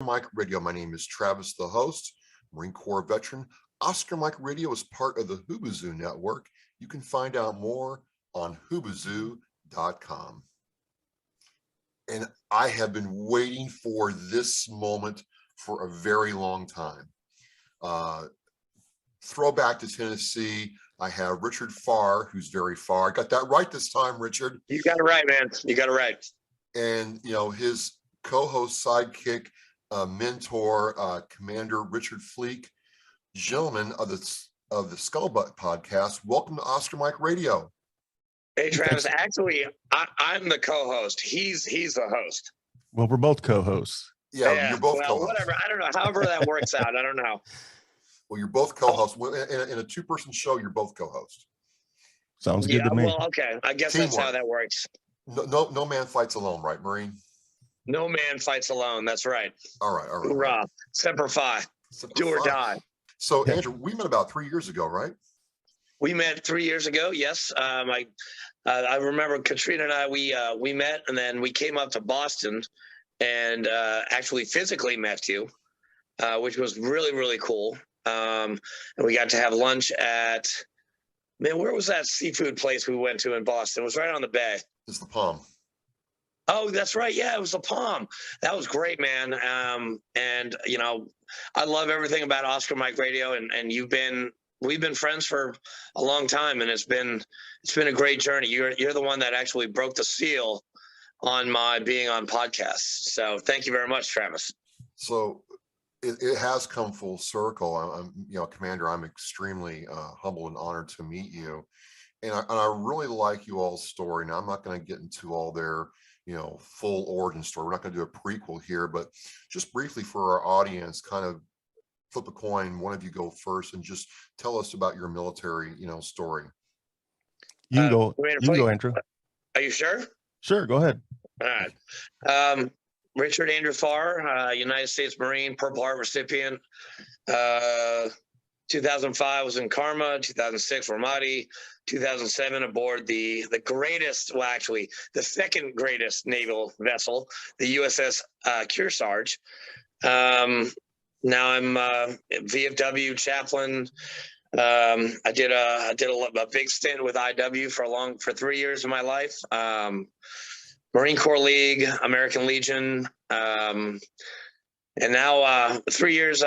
Mike Radio. My name is Travis, the host, Marine Corps veteran. Oscar Mike Radio is part of the Hoobazoo Network. You can find out more on hoobazoo.com. And I have been waiting for this moment for a very long time. Throwback to Tennessee, I have Richard Farr, who's very far. I got that right this time, Richard. You got it right, man. You got it right. And, his co-host, sidekick, mentor, Commander Richard Fleek, gentlemen of the Scuttlebutt podcast. Welcome to Oscar Mike Radio. Hey, Travis. Actually, I'm the co-host. He's the host. Well, we're both co-hosts. Yeah, you're both co-hosts. Whatever. I don't know. However that works out. I don't know. Well, you're both co-hosts. In a two-person show, you're both co-hosts. Sounds good to me. Well, okay. I guess Teamwork. that's how that works. No man fights alone, right, Marine? No man fights alone. That's right. All right. Hoorah. Semper Fi. Do or die. So, Andrew, we met about 3 years ago, right? We met 3 years ago. Yes. I remember Katrina and I, we met, and then we came up to Boston and actually physically met you, which was really, really cool. And we got to have lunch at, where was that seafood place we went to in Boston? It was right on the bay. It's the Palm. Oh, that's right. Yeah, it was the Palm. That was great, man. And I love everything about Oscar Mike Radio, and we've been friends for a long time, and it's been a great journey. You're the one that actually broke the seal on my being on podcasts. So thank you very much, Travis. So it has come full circle. I'm Commander, I'm extremely humbled and honored to meet you. And I really like you all's story. Now, I'm not going to get into all their, full origin story. We're not going to do a prequel here, but just briefly for our audience, kind of flip a coin. One of you go first and just tell us about your military, story. You can go. You can go, Andrew. Are you sure? Sure. Go ahead. All right. Richard Andrew Farr, United States Marine, Purple Heart recipient. 2005 was in Karma, 2006 Ramadi, 2007 aboard the greatest, well, actually the second greatest naval vessel, the USS Kearsarge. Now I'm VFW chaplain. I did a big stint with IW for 3 years of my life. Marine Corps League, American Legion, and now 3 years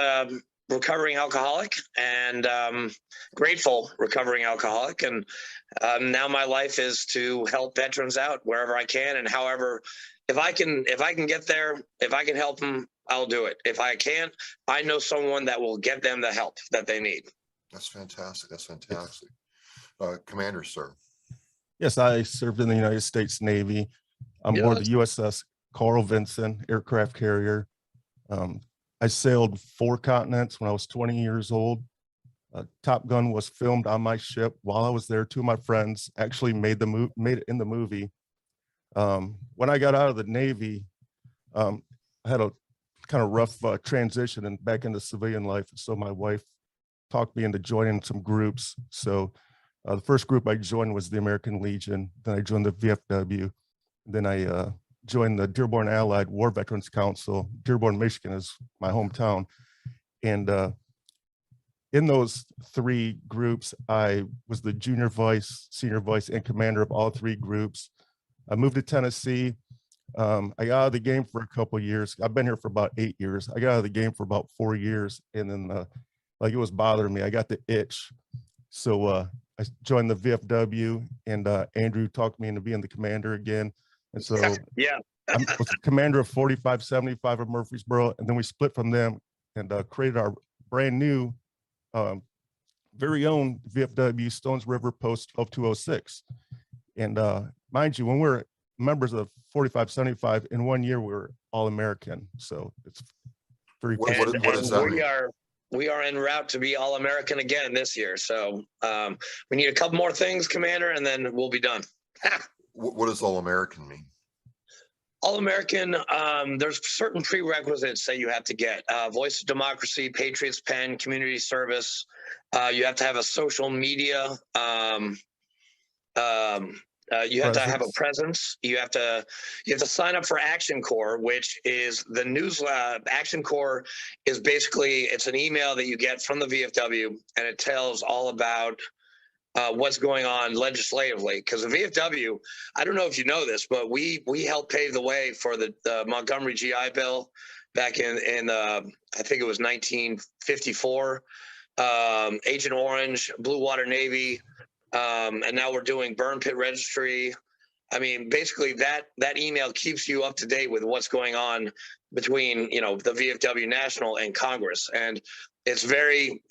recovering alcoholic, and grateful recovering alcoholic. And now my life is to help veterans out wherever I can, and however, if I can get there, if I can help them, I'll do it. If I can't, I know someone that will get them the help that they need. That's fantastic. Commander, sir. Yes, I served in the United States Navy. I'm aboard the USS Carl Vinson aircraft carrier. I sailed 4 continents when I was 20 years old. Top Gun was filmed on my ship while I was there. 2 of my friends actually made it in the movie. When I got out of the Navy, I had a kind of rough transition and back into civilian life. So my wife talked me into joining some groups. So the first group I joined was the American Legion. Then I joined the VFW. Then I joined the Dearborn Allied War Veterans Council. Dearborn, Michigan is my hometown. And in those 3 groups, I was the junior vice, senior vice, and commander of all 3 groups. I moved to Tennessee. I got out of the game for a couple of years. I've been here for about 8 years. I got out of the game for about 4 years. And then it was bothering me. I got the itch. So I joined the VFW, and Andrew talked me into being the commander again. And so yeah, I was the commander of 4575 of Murfreesboro, and then we split from them and created our brand new, very own VFW Stones River Post 12206. And mind you, when we're members of 4575, in 1 year we were all American. So it's very cool. What does that mean? We are en route to be all American again this year. So we need a couple more things, Commander, and then we'll be done. What does all American mean? All American, there's certain prerequisites that you have to get. Voice of Democracy, Patriots Pen, community service. You have to have a social media You have to have a presence. You have to sign up for Action Corps, which is the news. Action Corps is basically, it's an email that you get from the VFW, and it tells all about what's going on legislatively. Because the VFW, I don't know if you know this, but we helped pave the way for the Montgomery GI Bill back in I think it was 1954. Agent Orange, Blue Water Navy. And now we're doing burn pit registry. I mean, basically that email keeps you up to date with what's going on between, the VFW National and Congress. And it's very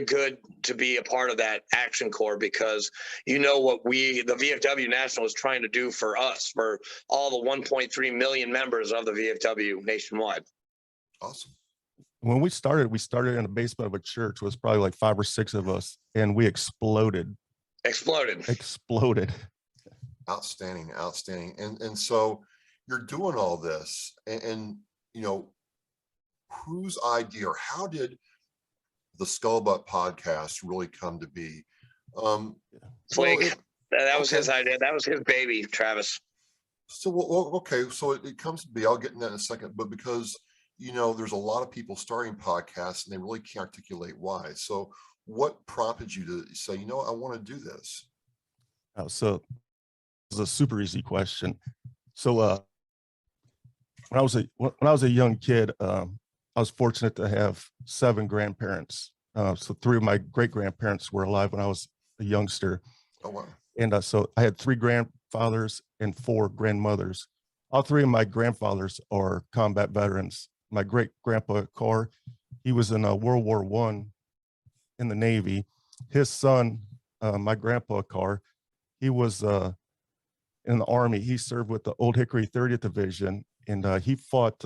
good to be a part of that Action Corps, because what the VFW National is trying to do for us, for all the 1.3 million members of the VFW nationwide. Awesome. When we started in the basement of a church. It was probably like 5 or 6 of us, and we exploded. Outstanding. And so you're doing all this, and whose idea, or how did the Scuttlebutt podcast really come to be? Fleek, that was his idea. That was his baby, Travis. So okay, so it comes to be. I'll get into that in a second, but because there's a lot of people starting podcasts and they really can't articulate why. So what prompted you to say, I want to do this? So it's a super easy question. So when I was a young kid, I was fortunate to have 7 grandparents. So 3 of my great grandparents were alive when I was a youngster. Oh wow! And so I had 3 grandfathers and 4 grandmothers. All 3 of my grandfathers are combat veterans. My great grandpa Carr, he was in World War I in the Navy. His son, my grandpa Carr, he was in the Army. He served with the Old Hickory 30th Division, and he fought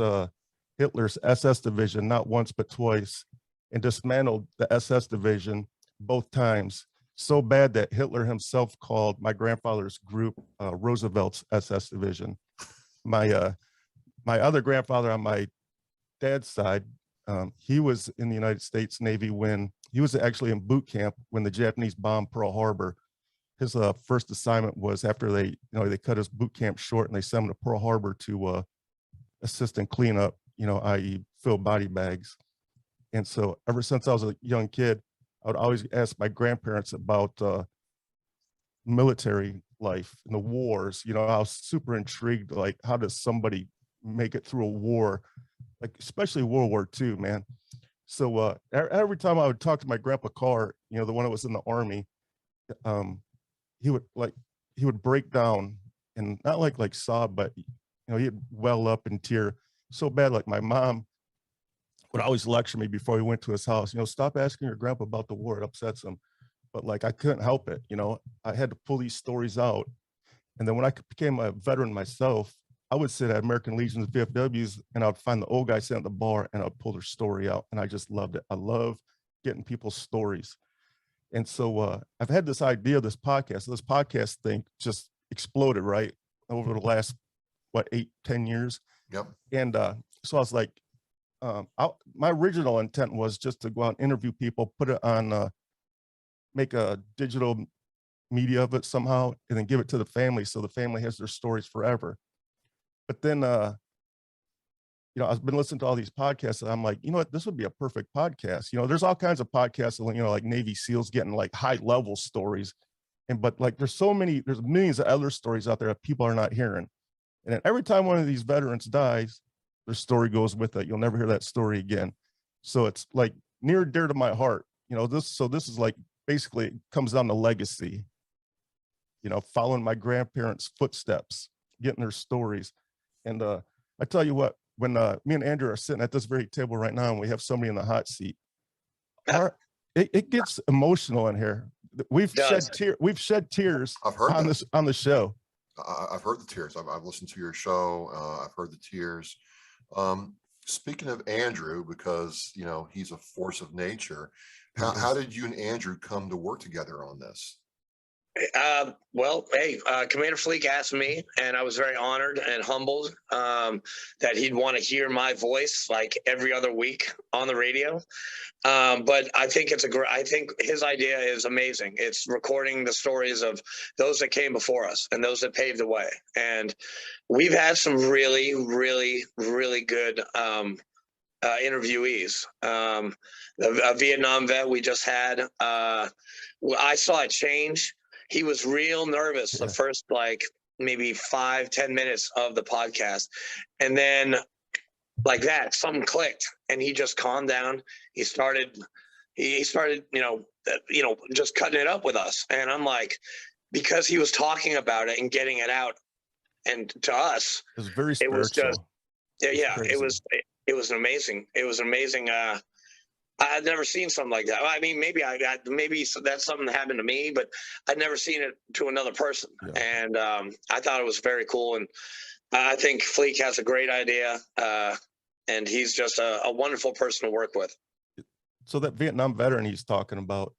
Hitler's SS Division not once but twice, and dismantled the SS Division both times, so bad that Hitler himself called my grandfather's group Roosevelt's SS Division. My other grandfather on my dad's side, he was in the United States Navy when he was actually in boot camp when the Japanese bombed Pearl Harbor. His first assignment was after they cut his boot camp short, and they sent him to Pearl Harbor to assist in cleanup, i.e. fill body bags. And so ever since I was a young kid, I would always ask my grandparents about military life and the wars. I was super intrigued, like, how does somebody make it through a war, like especially World War II, man. So every time I would talk to my grandpa Carr, the one that was in the Army, he would break down, and not like sob, but he'd well up in tear so bad. Like my mom would always lecture me before we went to his house, stop asking your grandpa about the war, it upsets him. But like I couldn't help it, I had to pull these stories out. And then when I became a veteran myself, I would sit at American Legions, VFWs, and I'd find the old guy sitting at the bar, and I'd pull their story out, and I just loved it. I love getting people's stories. And so I've had this idea of this podcast. So this podcast thing just exploded, right, over the last, 8-10 years. Yep. And so I was like, my original intent was just to go out and interview people, put it on, make a digital media of it somehow, and then give it to the family, so the family has their stories forever. But then, I've been listening to all these podcasts, and I'm like, what, this would be a perfect podcast. There's all kinds of podcasts, like Navy SEALs getting like high level stories. But like, there's millions of other stories out there that people are not hearing. And then every time one of these veterans dies, their story goes with it. You'll never hear that story again. So it's like near and dear to my heart, this is like, basically it comes down to legacy, following my grandparents' footsteps, getting their stories. And I tell you what, when me and Andrew are sitting at this very table right now, and we have somebody in the hot seat, it gets emotional in here. We've shed tears on the show. I've heard the tears. I've listened to your show. I've heard the tears. Speaking of Andrew, because he's a force of nature, how did you and Andrew come to work together on this? Well, hey, Commander Fleek asked me, and I was very honored and humbled that he'd want to hear my voice like every other week on the radio. But I think I think his idea is amazing. It's recording the stories of those that came before us and those that paved the way. And we've had some really, really, really good interviewees. A Vietnam vet we just had. I saw it change. He was real nervous the first like maybe 5-10 minutes of the podcast, and then like that something clicked and he just calmed down. He started just cutting it up with us, and I'm like, because he was talking about it and getting it out, and to us It was very spiritual. It was just Crazy. it was amazing. I'd never seen something like that. I mean, maybe that's something that happened to me, but I'd never seen it to another person. Yeah. And I thought it was very cool. And I think Fleek has a great idea. And he's just a wonderful person to work with. So that Vietnam veteran he's talking about,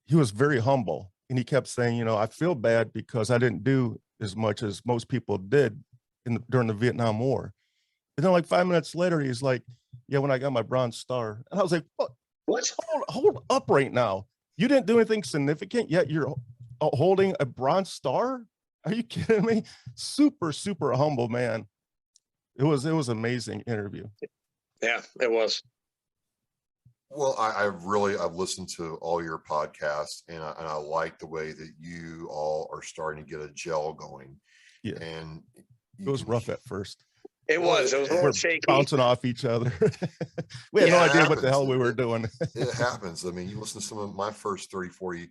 he was very humble. And he kept saying, I feel bad because I didn't do as much as most people did during the Vietnam War. And then like 5 minutes later, he's like, yeah, when I got my Bronze Star. And I was like, what? Hold up right now. You didn't do anything significant, yet you're holding a Bronze Star? Are you kidding me? Super, super humble man. It was amazing interview. Yeah, it was. Well, I've listened to all your podcasts, and I like the way that you all are starting to get a gel going. Yeah. And it was rough at first. It was a little shaky. Bouncing off each other. We had no idea what the hell we were doing. It happens. I mean, you listen to some of my first 30, 40,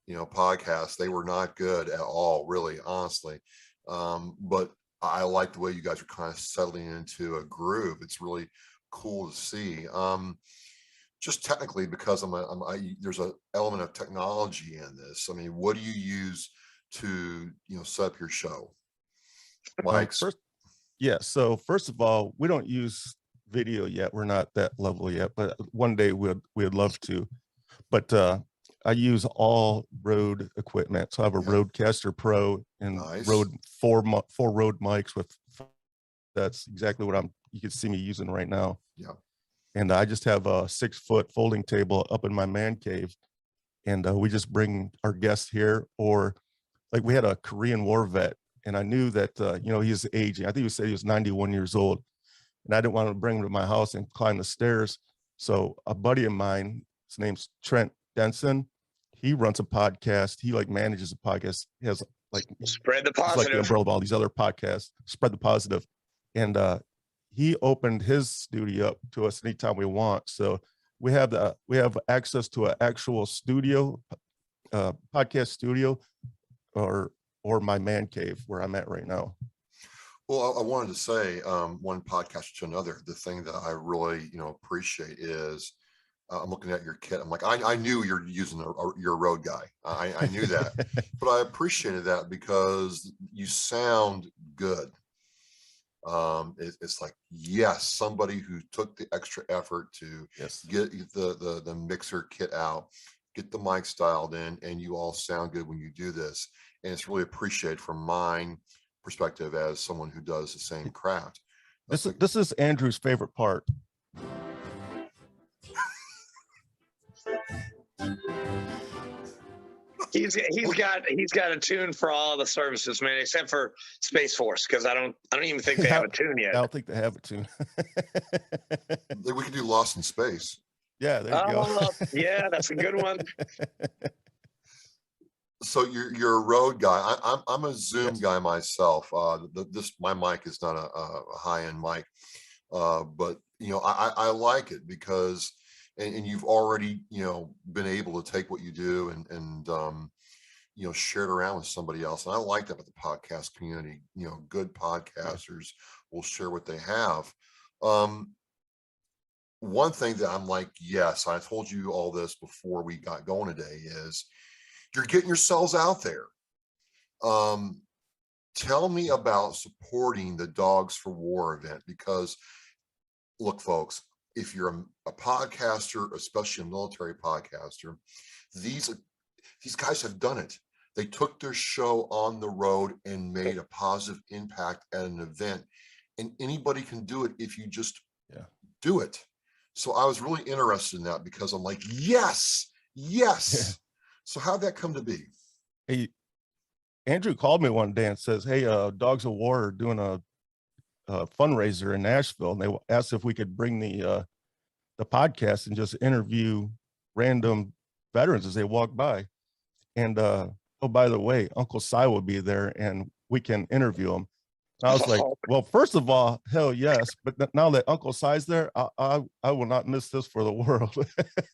podcasts. They were not good at all, really, honestly. But I like the way you guys are kind of settling into a groove. It's really cool to see. Just technically, because there's an element of technology in this. I mean, what do you use to, set up your show? Mics. Yeah. So first of all, we don't use video yet. We're not that level yet, but one day we'd love to. But I use all Rode equipment. So I have a Rodecaster Pro and Rode four Rode mics with. That's exactly what you can see me using right now. Yeah. And I just have a 6-foot folding table up in my man cave, and we just bring our guests here. Or like we had a Korean War vet. And I knew that, he's aging. I think he said he was 91 years old. And I didn't want to bring him to my house and climb the stairs. So a buddy of mine, his name's Trent Denson. He runs a podcast. He manages a podcast. He has Spread the Positive. Like the umbrella of all these other podcasts, Spread the Positive. And he opened his studio up to us anytime we want. So we have access to an actual studio, podcast studio, or my man cave where I'm at right now. Well, I wanted to say one podcast to another. The thing that I really, appreciate is I'm looking at your kit. I'm like, I knew you're using your Rode guy. I knew that, but I appreciated that because you sound good. It's like, yes, somebody who took the extra effort to get the mixer kit out, get the mic styled in, and you all sound good when you do this. And it's really appreciated from my perspective as someone who does the same craft. This is Andrew's favorite part. He's got a tune for all the services, man, except for Space Force, because I don't even think they have a tune yet. I don't think they have a tune. We could do Lost in Space. Yeah, there you go. Yeah, that's a good one. So you're a Rode guy. I'm a Zoom guy myself. My mic is not a high-end mic, but I like it because and you've already been able to take what you do and share it around with somebody else. And I like that with the podcast community. Good podcasters will share what they have. One thing that I'm like, yes, I told you all this before we got going today, is you're getting yourselves out there. Tell me about supporting the Dogs for War event, because look, folks, if you're a podcaster, especially a military podcaster, these guys have done it. They took their show on the road and made a positive impact at an event. And anybody can do it if you just do it. So I was really interested in that because I'm like, yes. So how'd that come to be? Hey, Andrew called me one day and says, hey, Dogs of War are doing a fundraiser in Nashville. And they asked if we could bring the podcast and just interview random veterans as they walk by. And oh, by the way, Uncle Sai will be there and we can interview him. And I was like, well, first of all, hell yes. But now that Uncle Sai's there, I will not miss this for the world.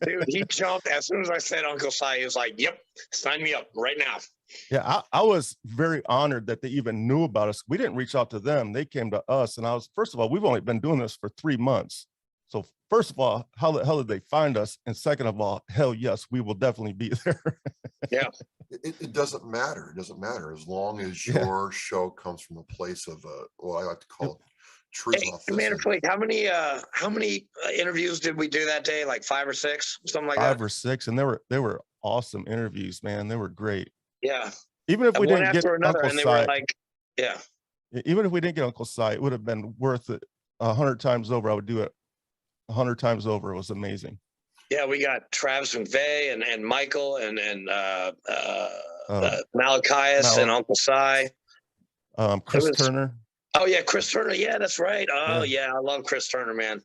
Dude, he jumped as soon as I said Uncle Sai. He was like, yep, sign me up right now. Yeah, I was very honored that they even knew about us. We didn't reach out to them. They came to us. And first of all, we've only been doing this for 3 months. So first of all, how the hell did they find us? And second of all, hell yes, we will definitely be there. Yeah. It doesn't matter. It doesn't matter as long as your show comes from a place of what I like to call truth and authenticity. Commander Fleek, how many interviews did we do that day? Like 5 or 6, something like that. 5 or 6, and they were awesome interviews, man. They were great. Yeah. Even if we didn't get another, Uncle and they Sai, were like, yeah. Even if we didn't get Uncle Sai, it would have been worth it 100 times over. I would do it 100 times over. It was amazing. Yeah, we got Travis McVeigh and Michael and Malachias and Uncle Sai. Chris Turner. Oh yeah, Chris Turner. Yeah, that's right. Oh yeah, I love Chris Turner, man.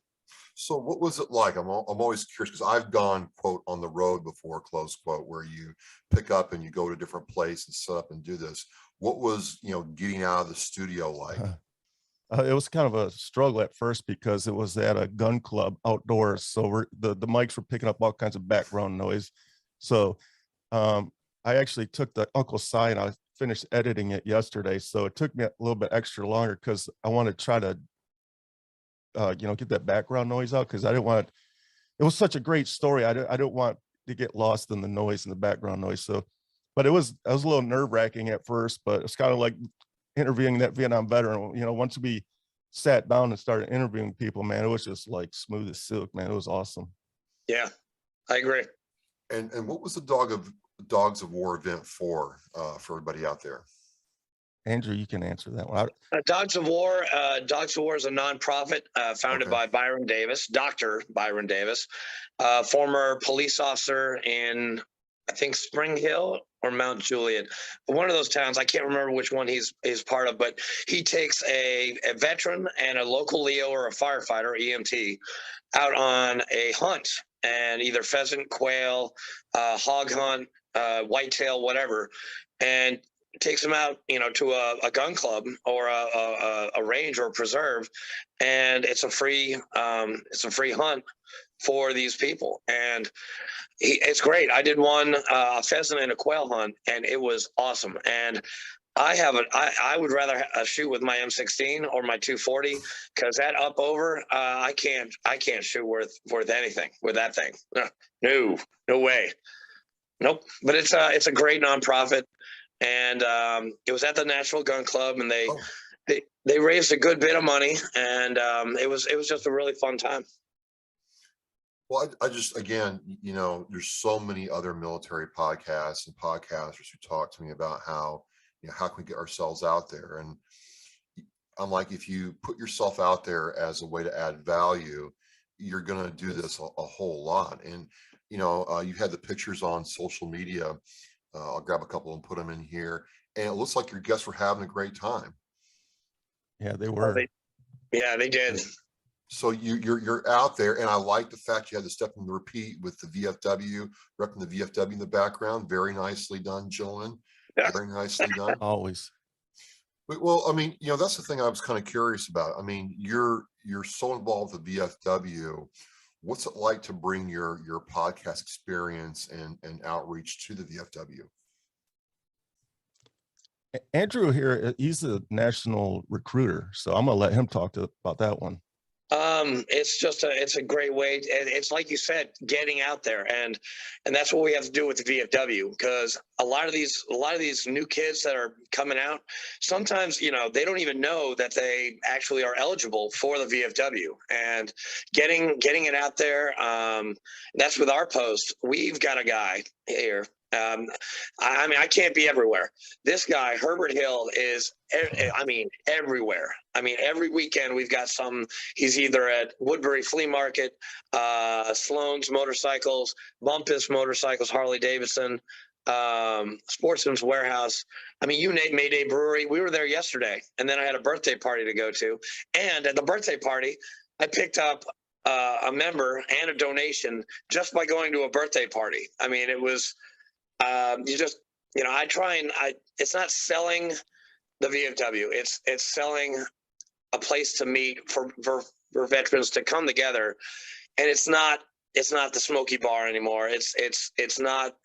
So what was it like? I'm always curious because I've gone, quote, on the road before, close quote, where you pick up and you go to a different place and set up and do this. What was, getting out of the studio like? It was kind of a struggle at first because it was at a gun club outdoors. So the mics were picking up all kinds of background noise. So I actually took the Uncle Sai and I finished editing it yesterday. So it took me a little bit extra longer because I wanted to try to, get that background noise out because I didn't want, it was such a great story. I didn't want to get lost in the noise and the background noise. So, but I was a little nerve wracking at first, but it's kind of like interviewing that Vietnam veteran. Once we sat down and started interviewing people, man, it was just like smooth as silk, man. It was awesome. Yeah, I agree. And what was the Dogs of War event for everybody out there? Andrew, you can answer that one. Dogs of War is a nonprofit founded by Byron Davis, Dr. Byron Davis, former police officer in, I think, Spring Hill or Mount Juliet, one of those towns. I can't remember which one he's part of, but he takes a veteran and a local Leo or a firefighter, EMT, out on a hunt, and either pheasant, quail, hog hunt, whitetail, whatever, and takes them out, to a gun club or a range or a preserve, and it's a free hunt for these people. And it's great. I did one, a pheasant and a quail hunt, and it was awesome. And I would rather shoot with my M16 or my 240 because that up over, I can't shoot worth anything with that thing. No way. Nope. But it's a great nonprofit. And it was at the National Gun Club, and they raised a good bit of money, and it was just a really fun time. Well, I just, again, there's so many other military podcasts and podcasters who talk to me about how can we get ourselves out there? And I'm like, if you put yourself out there as a way to add value, you're going to do this a whole lot. And, you had the pictures on social media. I'll grab a couple and put them in here. And it looks like your guests were having a great time. Yeah, they were. They did. So you're out there, and I like the fact you had the step in the repeat with the VFW, repping the VFW in the background. Very nicely done, gentlemen. Yeah. Very nicely done. Always. But, well, I mean, that's the thing I was kind of curious about. I mean, you're so involved with VFW. What's it like to bring your podcast experience and outreach to the VFW? Andrew here, he's a national recruiter, so I'm gonna let him talk about that one. It's a great way. It's like you said, getting out there, and that's what we have to do with the VFW, because a lot of these new kids that are coming out, sometimes they don't even know that they actually are eligible for the VFW, and getting it out there. That's with our post. We've got a guy here I mean, I can't be everywhere. This guy, Herbert Hill, is, I mean, everywhere. I mean, every weekend we've got some. He's either at Woodbury Flea Market, Sloan's Motorcycles, Bumpus Motorcycles, Harley Davidson, Sportsman's Warehouse. I mean, you name Mayday Brewery. We were there yesterday, and then I had a birthday party to go to. And at the birthday party, I picked up a member and a donation just by going to a birthday party. I mean, it was. You just, you know, it's not selling the VFW. It's selling a place to meet for veterans to come together. And it's not the Smoky Bar anymore. It's not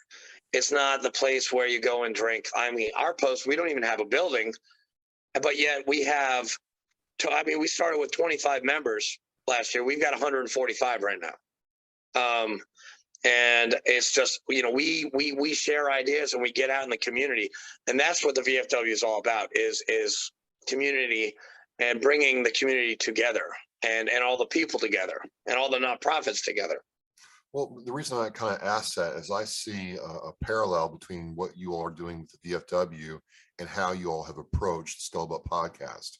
the place where you go and drink. I mean, our post, we don't even have a building, but yet we have, we started with 25 members last year. We've got 145 right now. And it's just, you know, we share ideas and we get out in the community, and that's what the VFW is all about, is community and bringing the community together and all the people together and all the nonprofits together. Well, the reason I kind of asked that is I see a parallel between what you all are doing with the VFW and how you all have approached the Scuttlebutt podcast,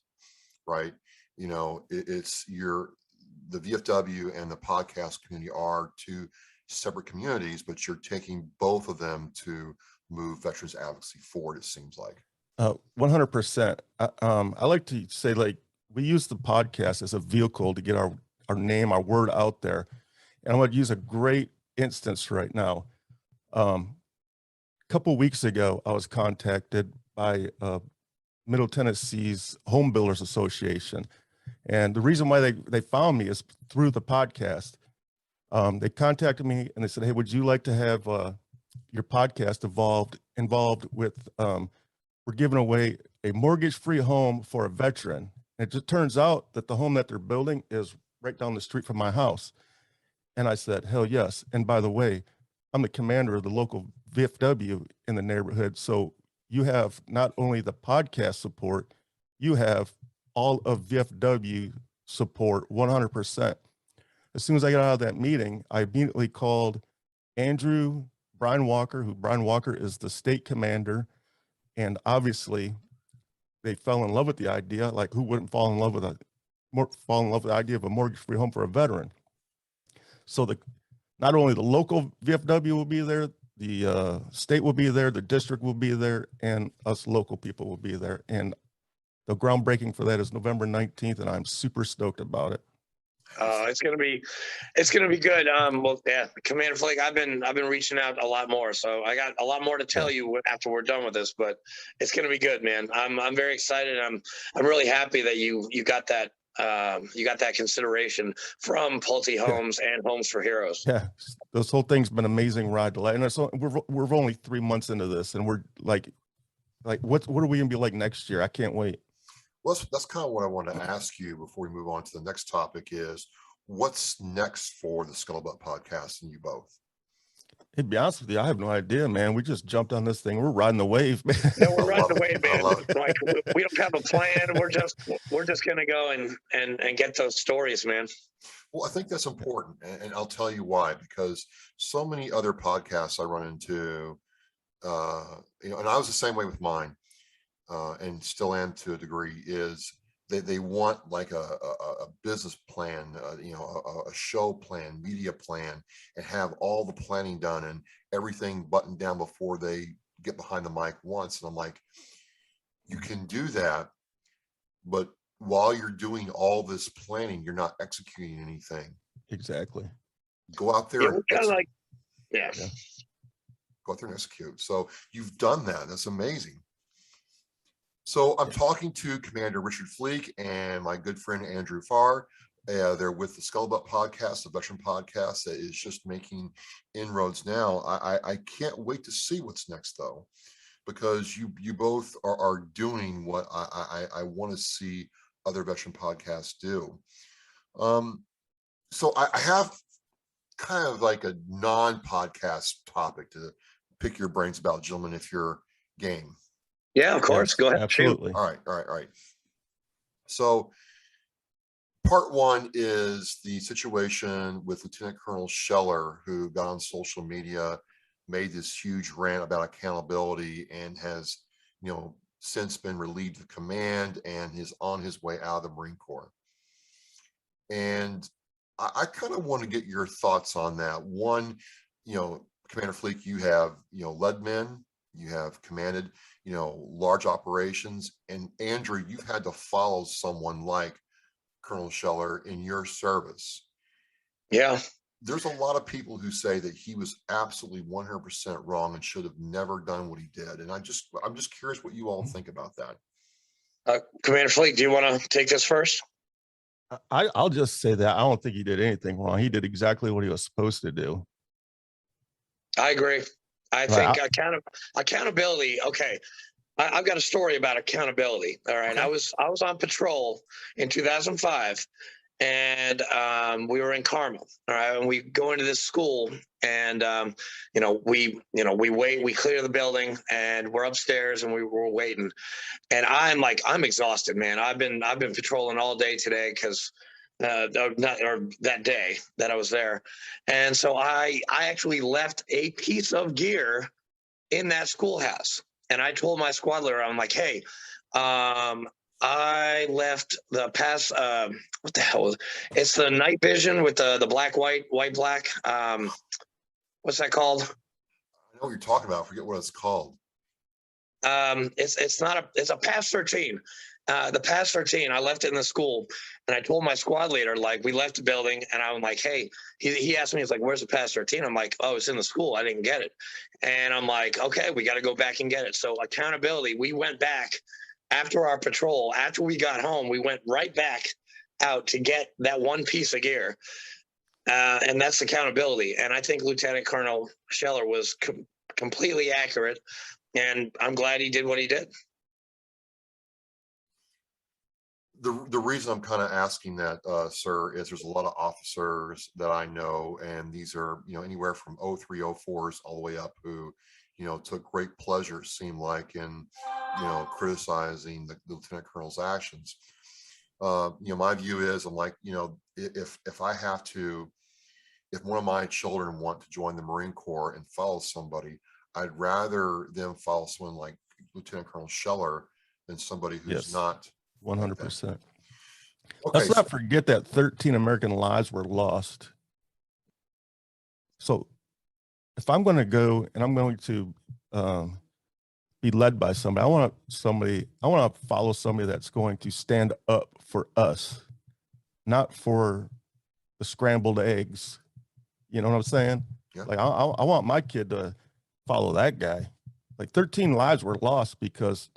right? You know, it's the VFW and the podcast community are two separate communities, but you're taking both of them to move veterans advocacy forward, it seems like. 100%. I like to say, like, we use the podcast as a vehicle to get our name, our word out there. And I'm going to use a great instance right now. A couple of weeks ago, I was contacted by Middle Tennessee's Home Builders Association. And the reason why they found me is through the podcast. They contacted me and they said, hey, would you like to have your podcast involved with, we're giving away a mortgage-free home for a veteran. And it just turns out that the home that they're building is right down the street from my house. And I said, hell yes. And by the way, I'm the commander of the local VFW in the neighborhood. So you have not only the podcast support, you have all of VFW support 100%. As soon as I got out of that meeting, I immediately called Brian Walker, who Brian Walker is the state commander. And obviously they fell in love with the idea. Like, who wouldn't fall in love with the idea of a mortgage-free home for a veteran? So not only the local VFW will be there, the state will be there, the district will be there, and us local people will be there. And the groundbreaking for that is November 19th, and I'm super stoked about it. It's gonna be good. Well, yeah, Commander Fleek, I've been reaching out a lot more, so I got a lot more to tell you after we're done with this. But it's gonna be good, man. I'm very excited. I'm really happy that you got that consideration from Pulte Homes and Homes for Heroes. Yeah, this whole thing's been an amazing ride to life, and so we're only 3 months into this, and we're like what are we gonna be like next year? I can't wait. Well, that's kind of what I want to ask you before we move on to the next topic is what's next for the Scuttlebutt podcast and you both? To be honest with you, I have no idea, man. We just jumped on this thing. We're riding the wave, man. No, we're riding the wave, man. Like, we don't have a plan. We're just going to go and get those stories, man. Well, I think that's important. And I'll tell you why, because so many other podcasts I run into, and I was the same way with mine. And still am to a degree, is they want like a business plan, a show plan, media plan, and have all the planning done and everything buttoned down before they get behind the mic once. And I'm like, you can do that, but while you're doing all this planning, you're not executing anything. Exactly. Go out there. Yeah. Go out there and execute. So you've done that. That's amazing. So I'm talking to Commander Richard Fleek and my good friend Andrew Farr. They're with the Scuttlebutt podcast, the veteran podcast that is just making inroads now. I can't wait to see what's next, though, because you both are doing what I want to see other veteran podcasts do. So I have kind of like a non-podcast topic to pick your brains about, gentlemen, if you're game. Yeah, of course. Yes, go ahead. Absolutely. All right. So part one is the situation with Lieutenant Colonel Scheller, who got on social media made this huge rant about accountability and has, since been relieved of command and is on his way out of the Marine Corps. And I kind of want to get your thoughts on that. One, Commander Fleek, you have, led men, you have commanded, large operations, and Andrew, you've had to follow someone like Colonel Scheller in your service. Yeah. There's a lot of people who say that he was absolutely 100% wrong and should have never done what he did. And I'm just curious what you all think about that. Commander Fleek, do you want to take this first? I'll just say that I don't think he did anything wrong. He did exactly what he was supposed to do. I agree. I think accountability. Okay. I've got a story about accountability. All right. Okay. I was on patrol in 2005, and we were in Carmel. All right. And we go into this school, and we wait, we clear the building, and we're upstairs, and we were waiting. And I'm exhausted, man. I've been patrolling all day today because that day that I was there. And so I actually left a piece of gear in that schoolhouse. And I told my squad leader, I'm like, hey, I left the pass. What the hell is it? It's the night vision with the black, white, black. What's that called? I know what you're talking about. I forget what it's called. It's a pass 13. The pass 13, I left it in the school, and I told my squad leader, like, we left the building, and I'm like, hey, he asked me, he's like, where's the pass 13? I'm like, oh, it's in the school. I didn't get it. And I'm like, okay, we got to go back and get it. So accountability, we went back after our patrol. After we got home, we went right back out to get that one piece of gear. And that's accountability. And I think Lieutenant Colonel Scheller was completely accurate. And I'm glad he did what he did. The reason I'm kind of asking that, sir, is there's a lot of officers that I know, and these are, anywhere from 03, 04s all the way up who, took great pleasure, it seemed like, in, criticizing the lieutenant colonel's actions. My view is, I'm like, if I have to, if one of my children want to join the Marine Corps and follow somebody, I'd rather them follow someone like Lieutenant Colonel Scheller than somebody who's not. 100%. Okay, Let's not forget that 13 American lives were lost. So if I'm going to go and I'm going to be led by somebody, I want to follow somebody that's going to stand up for us, not for the scrambled eggs. You know what I'm saying? Yeah. Like I want my kid to follow that guy. Like 13 lives were lost because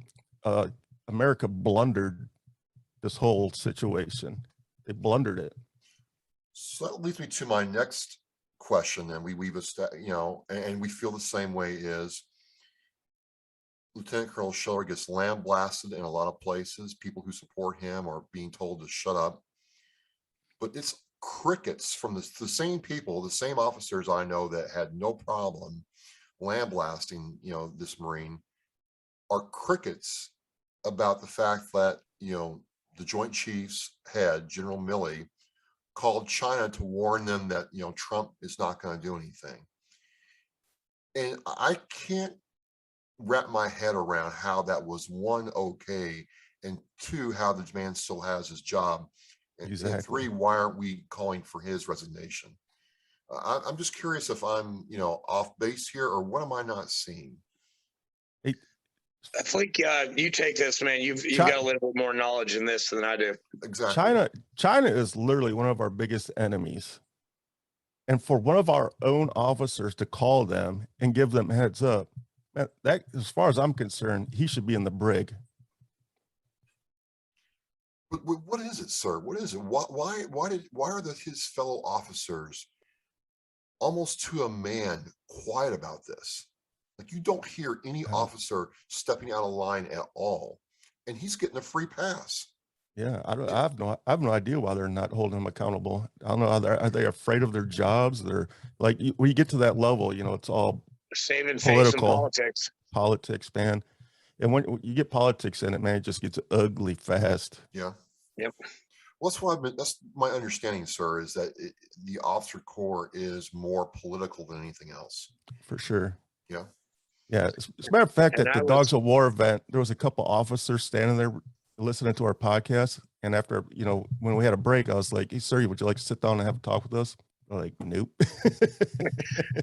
America blundered this whole situation. They blundered it. So that leads me to my next question. And we've and we feel the same way, is Lieutenant Colonel Scheller gets lambasted in a lot of places. People who support him are being told to shut up. But it's crickets from the same people, the same officers I know that had no problem lambasting, this Marine, are crickets about the fact that, the Joint Chiefs head, General Milley, called China to warn them that, Trump is not going to do anything. And I can't wrap my head around how that was, one, okay, and two, how the man still has his job. And three, why aren't we calling for his resignation? I'm just curious if I'm, off base here, or what am I not seeing? I think you take this, man. You've got a little bit more knowledge in this than I do. Exactly. China is literally one of our biggest enemies. And for one of our own officers to call them and give them heads up, man, that, as far as I'm concerned, he should be in the brig. But what is it, sir? What is it? Why are his fellow officers almost to a man quiet about this? Like, you don't hear any officer stepping out of line at all, and he's getting a free pass. Yeah, I have no idea why they're not holding him accountable. I don't know. Are they afraid of their jobs? They're like, when you get to that level, it's all saving face and politics, man. And when you get politics in it, man, it just gets ugly fast. Yeah. Yep. Well, that's my understanding, sir, is that the officer corps is more political than anything else. For sure. Yeah. Yeah. As a matter of fact, And at the Dogs of War event, there was a couple officers standing there listening to our podcast. And after, you know, when we had a break, I was like, hey, sir, would you like to sit down and have a talk with us? They're like, nope.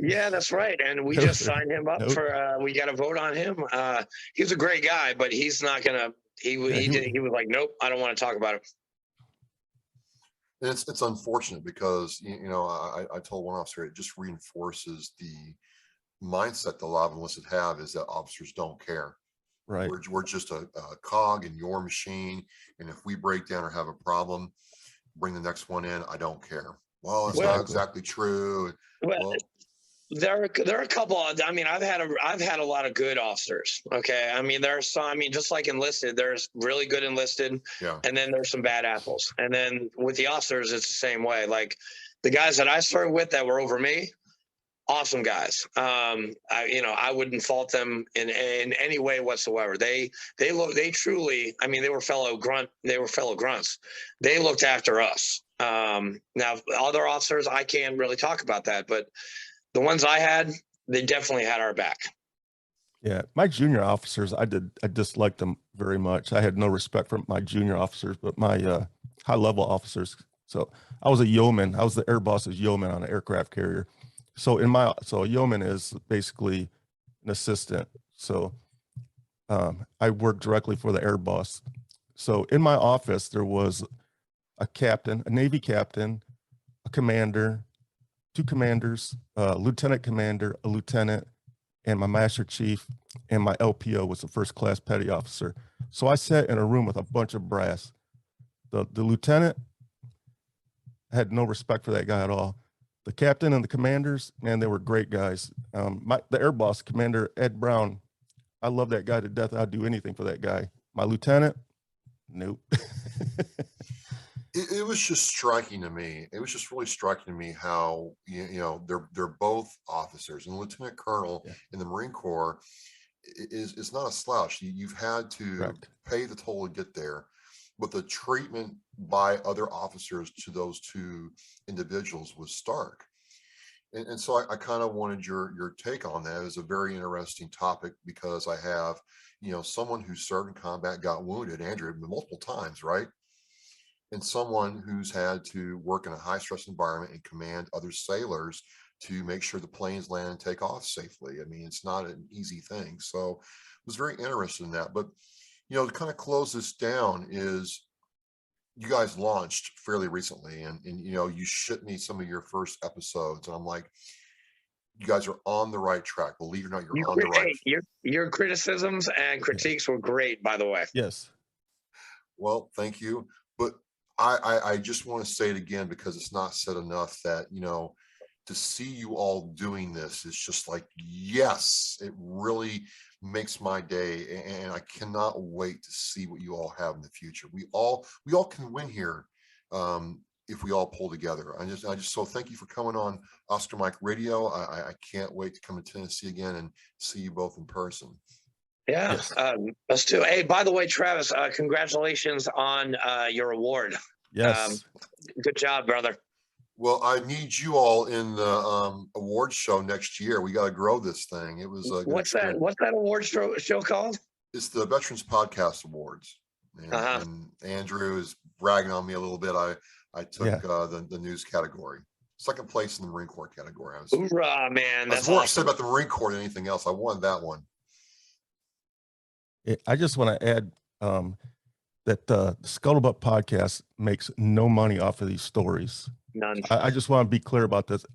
Yeah, that's right. And we No, just sir. signed him up Nope. for, we got to vote on him. He's a great guy, but he's not going to, he was like, nope, I don't want to talk about it. And it's unfortunate because, you know, I told one officer, it just reinforces the mindset that a lot of enlisted have, is that officers don't care. Right. We're just a cog in your machine. And if we break down or have a problem, bring the next one in. I don't care. Well, it's not exactly true. Well, there are a couple of, I mean, I've had a lot of good officers. Okay. I mean, there are some, I mean, just like enlisted, there's really good enlisted, Yeah. and then there's some bad apples. And then with the officers, it's the same way. Like the guys that I started with that were over me, awesome guys. I wouldn't fault them in any way whatsoever. They truly, I mean, they were fellow grunts. They looked after us. Now other officers, I can't really talk about that, but the ones I had, they definitely had our back. Yeah, my junior officers, I disliked them very much. I had no respect for my junior officers, but my high level officers. So I was a yeoman. I was the air boss's yeoman on an aircraft carrier. So a yeoman is basically an assistant. So I worked directly for the air boss. So in my office, there was a captain, a Navy captain, a commander, two commanders, a lieutenant commander, a lieutenant, and my master chief, and my LPO was the first class petty officer. So I sat in a room with a bunch of brass. The lieutenant, had no respect for that guy at all. The captain and the commanders, man, they were great guys. The air boss, Commander Ed Brown, I love that guy to death. I'd do anything for that guy. My lieutenant, nope. It was just striking to me. It was just really striking to me how, you know, they're both officers, and Lieutenant Colonel in the Marine Corps is not a slouch. You've had to pay the toll to get there, but the treatment by other officers to those two individuals was stark. And so I kind of wanted your take on that. It was a very interesting topic because I have, you know, someone who served in combat, got wounded, Andrew, multiple times, right? And someone who's had to work in a high stress environment and command other sailors to make sure the planes land and take off safely. I mean, it's not an easy thing. So I was very interested in that. But, you know, to kind of close this down is, you guys launched fairly recently, and you know, you shipped me some of your first episodes, and I'm like, you guys are on the right track. Believe it or not, you're on the right. Your criticisms and critiques were great, by the way. Yes. Well, thank you. But I just want to say it again, because it's not said enough, that, you know, to see you all doing this is just like, yes, it really makes my day. And I cannot wait to see what you all have in the future. We all can win here if we all pull together. I just so thank you for coming on Oscar Mike Radio. I can't wait to come to Tennessee again and see you both in person. Yeah, yes. Us too. Hey, by the way, Travis, congratulations on your award. Yes. Good job, brother. Well, I need you all in the awards show next year. We got to grow this thing. It was a good experience. What's that award show called? It's the Veterans Podcast Awards. And Andrew is bragging on me a little bit. I took the news category, second place in the Marine Corps category. Hoorah, man! I was more upset about the Marine Corps than anything else. I won that one. I just want to add that the Scuttlebutt podcast makes no money off of these stories. None. I just want to be clear about this.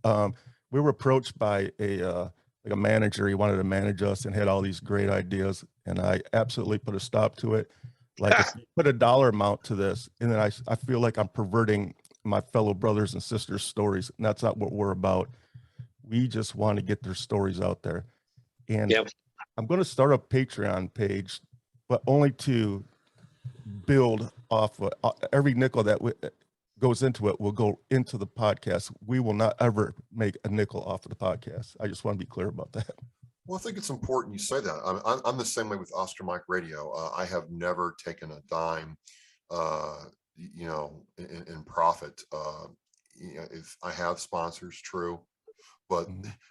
We were approached by a manager. He wanted to manage us and had all these great ideas, and I absolutely put a stop to it. Like, if you put a dollar amount to this, and then I feel like I'm perverting my fellow brothers and sisters' stories, and that's not what we're about. We just want to get their stories out there. And I'm going to start a Patreon page, but only to build off of every nickel that goes into it will go into the podcast. We will not ever make a nickel off of the podcast. I just want to be clear about that. Well, I think it's important you say that. I'm the same way with Oscar Mike Radio. I have never taken a dime you know, in profit. You know, if I have sponsors, true, but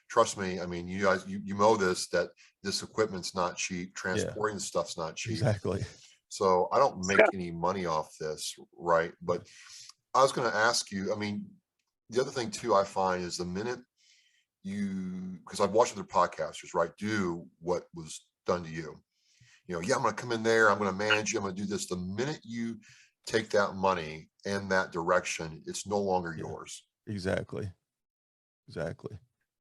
trust me, I mean, you guys, you know this, that this equipment's not cheap. Transporting the stuff's not cheap. Exactly. So I don't make any money off this, right? But I was going to ask you, I mean, the other thing too, I find is the minute you, because I've watched other podcasters, right, do what was done to you. You know, yeah, I'm going to come in there, I'm going to manage you, I'm going to do this. The minute you take that money in that direction, it's no longer yours. Exactly.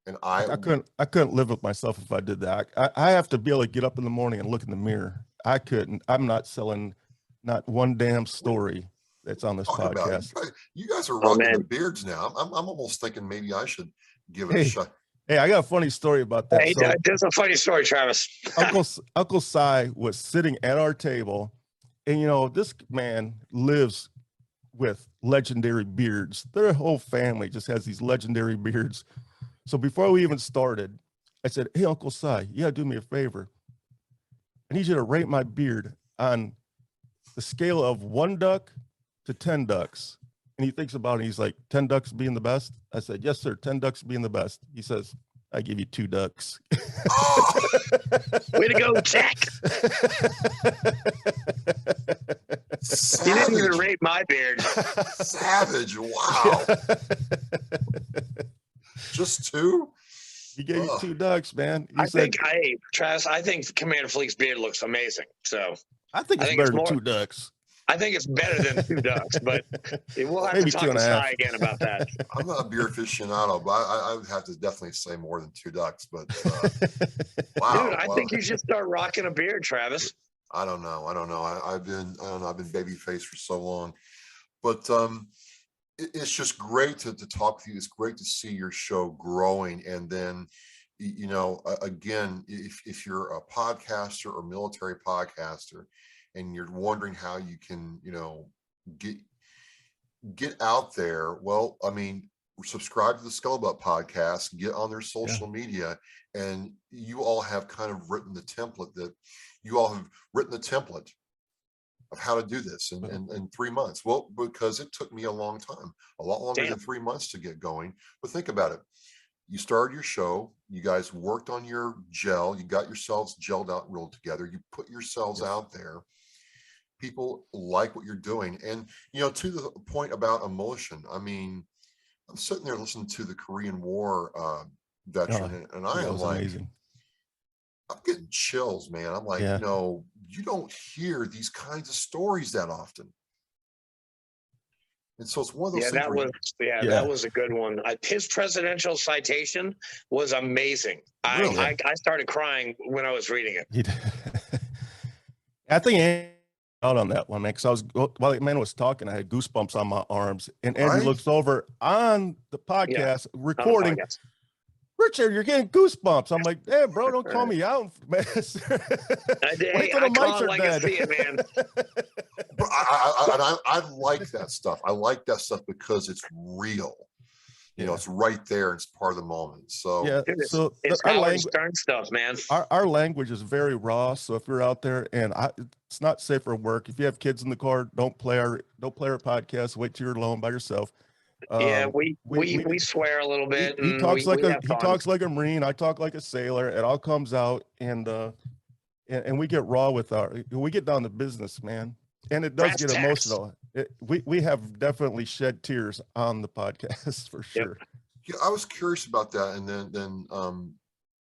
And I couldn't live with myself if I did that. I have to be able to get up in the morning and look in the mirror. I couldn't. I'm not selling not one damn story that's on this podcast. You guys are rocking the beards now. I'm almost thinking maybe I should give it a shot. Hey, I got a funny story about that. Hey, so, there's a funny story, Travis. Uncle Sai was sitting at our table, and you know, this man lives with legendary beards. Their whole family just has these legendary beards. So before we even started, I said, "Hey, Uncle Sai, you gotta do me a favor. I need you to rate my beard on the scale of 1 duck to 10 ducks." And he thinks about it. He's like, 10 ducks being the best? I said, "Yes, sir. 10 ducks being the best." He says, "I give you 2 ducks." Oh, way to go, Jack. He didn't even rate my beard. Savage. Wow. Just 2? He gave you 2 ducks, man. Travis, I think Commander Fleek's beard looks amazing. So I think it's better than 2 ducks. I think it's better than 2 ducks, but we'll have to talk to Sai again about that. I'm not a beer aficionado, but I would have to definitely say more than 2 ducks. But wow, dude, I think you should start rocking a beard, Travis. I don't know. I've been baby faced for so long, but it's just great to talk with you. It's great to see your show growing, and then, you know, again, if you're a podcaster or military podcaster, and you're wondering how you can, you know, get out there, well, I mean, subscribe to the Scuttlebutt podcast, get on their social media, and you all have kind of written the template of how to do this in 3 months. Well, because it took me a long time, a lot longer than 3 months to get going. But think about it. You started your show, you guys worked on your gel, you got yourselves gelled out real together, you put yourselves out there. People like what you're doing. And, you know, to the point about emotion, I mean, I'm sitting there listening to the Korean War veteran, and I am like, amazing. I'm getting chills, man. I'm like, you know, you don't hear these kinds of stories that often. And so it's one of those things. That was a good one. His presidential citation was amazing. Really? I started crying when I was reading it. I think out on that one, man, because while the man was talking, I had goosebumps on my arms, and Andrew looks over on the podcast recording. Richard, you're getting goosebumps. I'm like, hey, bro, don't call me out, man. Wait till the mics are dead. Man. I like that stuff. I like that stuff because it's real. You know, it's right there. It's part of the moment. So it's our Stern stuff, man. Our language is very raw. So if you're out there and it's not safe for work, if you have kids in the car, don't play our podcast. Wait till you're alone by yourself. We swear a little bit. He talks like a Marine. I talk like a sailor. It all comes out, and we get raw we get down to business, man. And it does get emotional. We have definitely shed tears on the podcast for sure. Yeah, I was curious about that, and then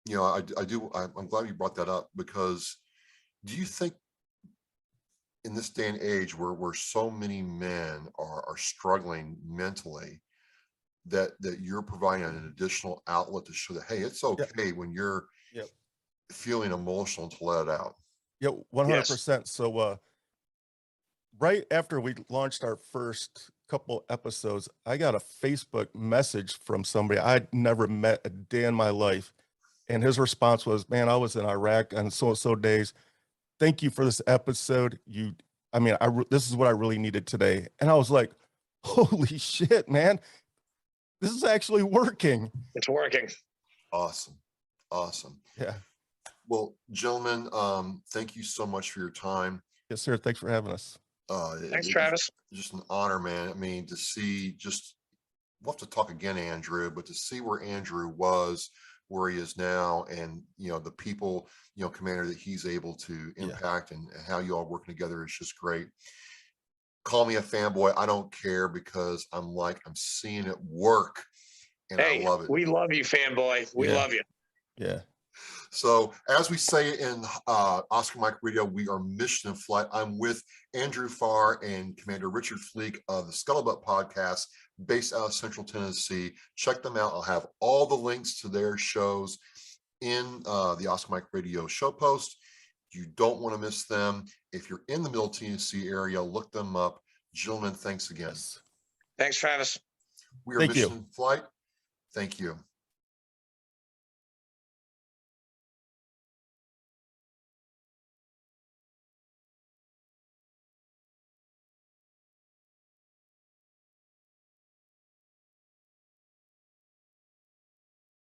you know, I'm glad you brought that up, because do you think in this day and age where so many men are struggling mentally, that you're providing an additional outlet to show that, hey, it's okay when you're feeling emotional, to let it out? Yeah, 100%. So right after we launched our first couple episodes, I got a Facebook message from somebody I'd never met a day in my life. And his response was, "Man, I was in Iraq on so-and-so days. Thank you for this episode. This is what I really needed today." And I was like, holy shit, man. This is actually working. It's working. Awesome. Yeah. Well, gentlemen, thank you so much for your time. Yes, sir. Thanks for having us. Thanks, Travis. Just an honor, man. I mean, to see we'll have to talk again, Andrew, but to see where Andrew was, where he is now, and the people, Commander, that he's able to impact, and how you all working together is just great. Call me a fanboy, I don't care, because I'm seeing it work, and I love it. We love you, fanboy. We love you. Yeah. So as we say in Oscar Mike Radio, we are mission in flight. I'm with Andrew Farr and Commander Richard Fleek of the Scuttlebutt podcast, based out of Central Tennessee. Check them out. I'll have all the links to their shows in the Oscar Mike Radio show post. You don't want to miss them. If you're in the Middle Tennessee area, look them up. Gentlemen, thanks again. Thanks, Travis. We are mission in flight. Thank you.